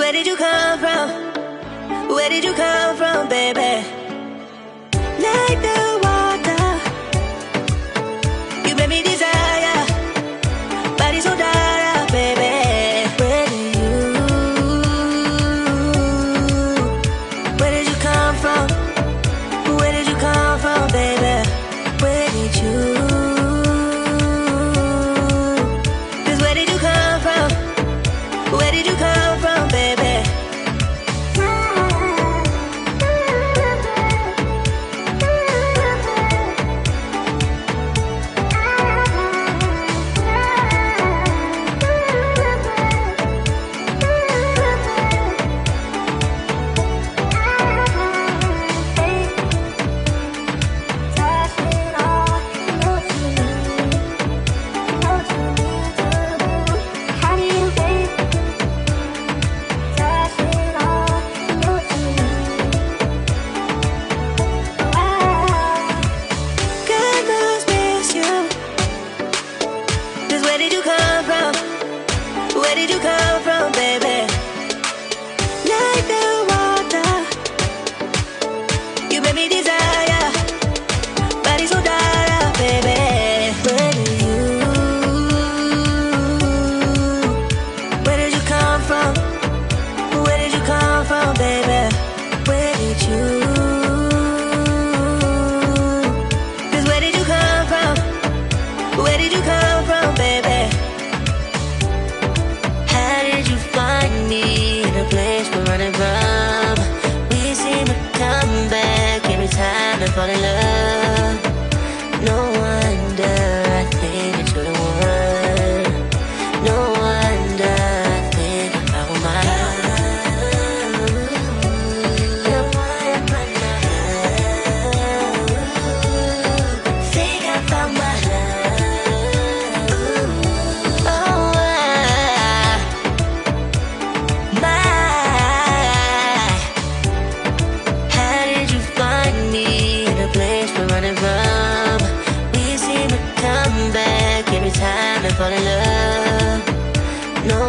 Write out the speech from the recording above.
where did you come from? Where did you come from, baby? Like the water, you made me desire. Body so dark, baby. Where did you come from? Where did you come from, baby? Where did you? 'Cause where did you come from? Where did you come from, baby? Where did you come from, baby? Like the water, you made me desire. Body so dark, baby. Where did you come from? Where did you come from, baby? Where did you? 'Cause where did you come from? Where did you come from, baby? Running from, we seem to come back every time I fall in love. No wonder I think that you're the one. No wonder I think I found my love. You're one of my love. Think I found my love. Oh, every time I fall in love. No